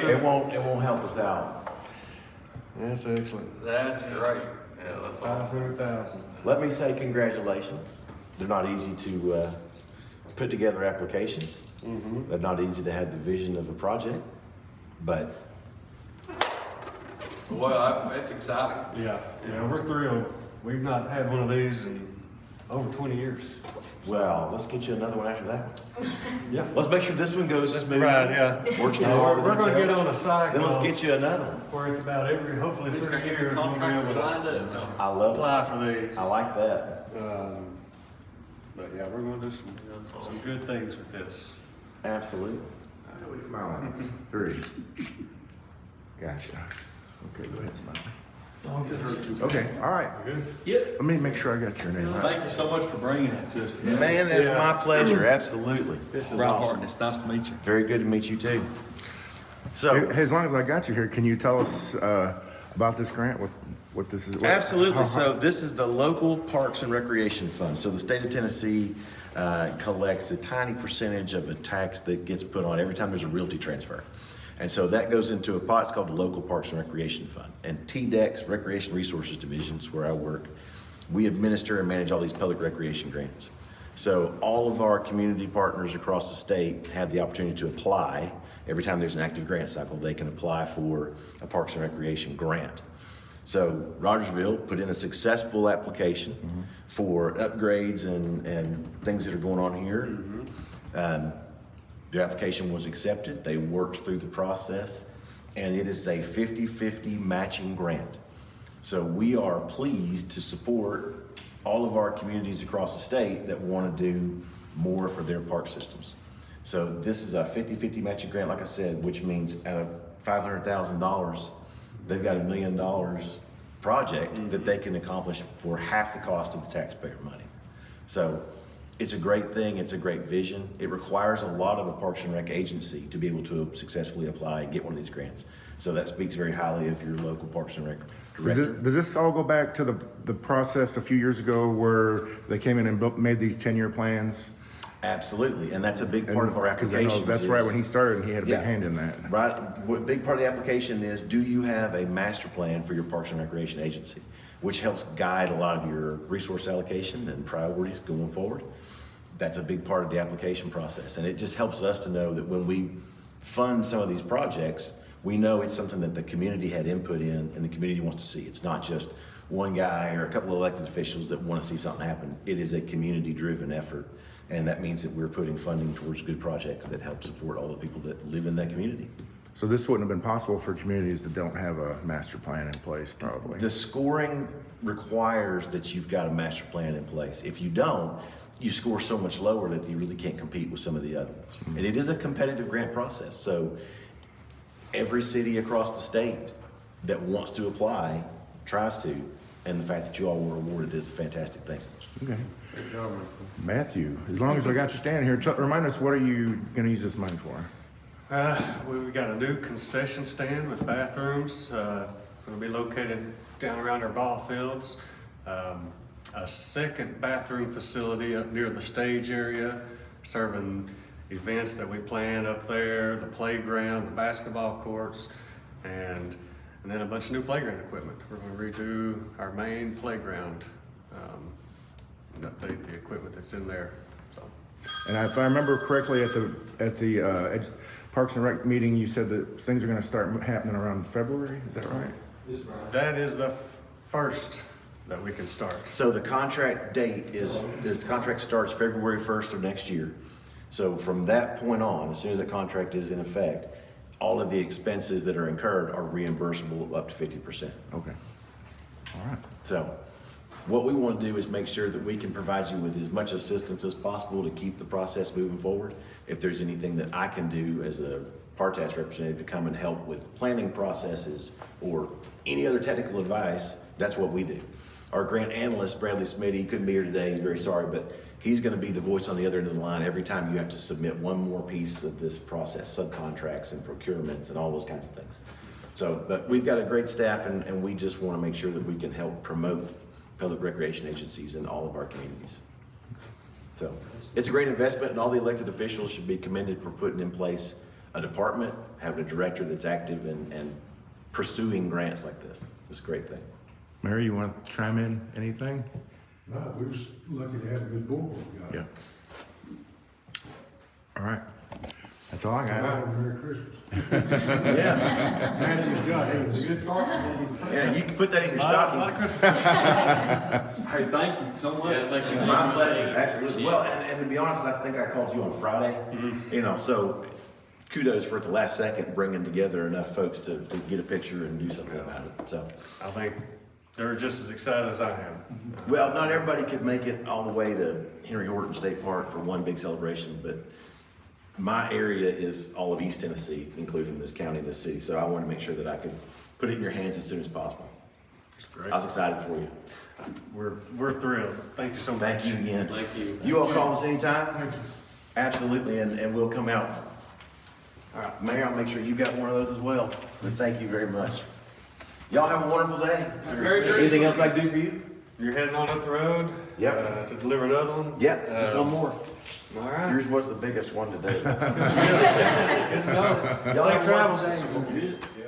it won't help us out. That's excellent. That's great. Yeah, that's awesome. 500,000. Let me say congratulations. They're not easy to put together applications. They're not easy to have the vision of a project, but Well, it's exciting. Yeah, we're thrilled. We've not had one of these in over 20 years. well, let's get you another one after that. Yeah. Let's make sure this one goes smooth. Right, yeah. Works through all the We're gonna get details. on a cycle. Then let's get you another one. Where it's about hopefully We just 30 gotta get the years, we'll be able contractors lined to up. Tom. I love apply it. for these. I like that. But yeah, we're gonna do some good things with this. Absolutely. Smile at me. 3. Gotcha. Okay, go ahead, smile. Okay, all right. Good? Let me make sure I got your name right. Thank you so much for bringing it to us today. Man, that's Yeah. my pleasure. Absolutely. This is Right, awesome. Martin, it's nice to meet you. Very good to meet you too. So, Hey, as long as I got you here, can you tell us about this grant? What this is? absolutely. how- So this is the local Parks and Recreation Fund. So the state of Tennessee collects a tiny percentage of a tax that gets put on every time there's a realty transfer. And so that goes into a pot. It's called the Local Parks and Recreation Fund. And TDEC's Recreation Resources Divisions, where I work, we administer and manage all these public recreation grants. So all of our community partners across the state have the opportunity to apply. Every time there's an active grant cycle, they can apply for a Parks and Recreation grant. So Rogersville put in a successful application for upgrades and things that are going on here. Their application was accepted. They worked through the process, and it is a 50-50 matching grant. So we are pleased to support all of our communities across the state that want to do more for their park systems. So this is a 50-50 matching grant, like I said, which means out of $500,000, they've got $1 million project that they can accomplish for half the cost of the taxpayer money. So it's a great thing. It's a great vision. It requires a lot of a Parks and Rec agency to be able to successfully apply and get one of these grants. So that speaks very highly of your local Parks and Rec director. Does this all go back to the process a few years ago where they came in and made these 10-year plans? Absolutely, and that's a big part of our 'Cause I know application. that's right, when he started, he had a big hand in that. Right, what big part of the application is, do you have a master plan for your Parks and Recreation agency? Which helps guide a lot of your resource allocation and priorities going forward. That's a big part of the application process, and it just helps us to know that when we fund some of these projects, we know it's something that the community had input in and the community wants to see. It's not just one guy or a couple of elected officials that want to see something happen. It is a community-driven effort, and that means that we're putting funding towards good projects that help support all the people that live in that community. So this wouldn't have been possible for communities that don't have a master plan in place, probably. The scoring requires that you've got a master plan in place. If you don't, you score so much lower that you really can't compete with some of the other ones. And it is a competitive grant process. So every city across the state that wants to apply tries to, and the fact that you all were awarded is a fantastic thing. Okay. Good job, Michael. Matthew, as long as I got you standing here, remind us, what are you gonna use this money for? We've got a new concession stand with bathrooms, gonna be located down around our ball fields. A second bathroom facility up near the stage area, serving events that we plan up there, the playground, the basketball courts, and then a bunch of new playground equipment. We're gonna redo our main playground, and update the equipment that's in there, so. And if I remember correctly, at the Parks and Rec meeting, you said that things are gonna start happening around February, is that right? That is the first that we can start. So the contract date is, the contract starts February 1st of next year. So from that point on, as soon as the contract is in effect, all of the expenses that are incurred are reimbursable up to 50%. Okay. All right. So what we want to do is make sure that we can provide you with as much assistance as possible to keep the process moving forward. If there's anything that I can do as a Partas representative to come and help with planning processes or any other technical advice, that's what we do. Our grant analyst, Bradley Smitty, he couldn't be here today, he's very sorry, but he's going to be the voice on the other end of the line every time you have to submit one more piece of this process, subcontracts and procurements and all those kinds of things. So, but we've got a great staff, and we just want to make sure that we can help promote public recreation agencies in all of our communities. So it's a great investment, and all the elected officials should be commended for putting in place a department, having a director that's active and pursuing grants like this. It's a great thing. Mary, you want to chime in anything? No, we're just lucky to have a good board we've got. Yeah. All right. That's all I All got. right, Merry Christmas. Yeah, Matthew's got his. It's a good start. yeah, you can put that in your stocking. Hey, thank you so much. Yeah, thank you. It's my pleasure, absolutely. Well, and to be honest, I think I called you on Friday, you know, so kudos for at the last second bringing together enough folks to get a picture and do something about it, so. I think they're just as excited as I am. Well, not everybody could make it all the way to Henry Horton State Park for one big celebration, but my area is all of East Tennessee, including this county, this city, so I wanted to make sure that I could put it in your hands as soon as possible. It's great. I was excited for you. We're thrilled. Thank you so much. Thank you again. Thank you. You all call us anytime? Absolutely, and we'll come out. All right, Mayor, I'll make sure you got one of those as well, but thank you very much. Y'all have a wonderful day. Very good. Anything else I can do for you? You're heading on up the road? Yep. To deliver another one? Yep, just one more. All right. Yours was the biggest one today. Good to know. Y'all have Safe a wonderful travels. day. Good.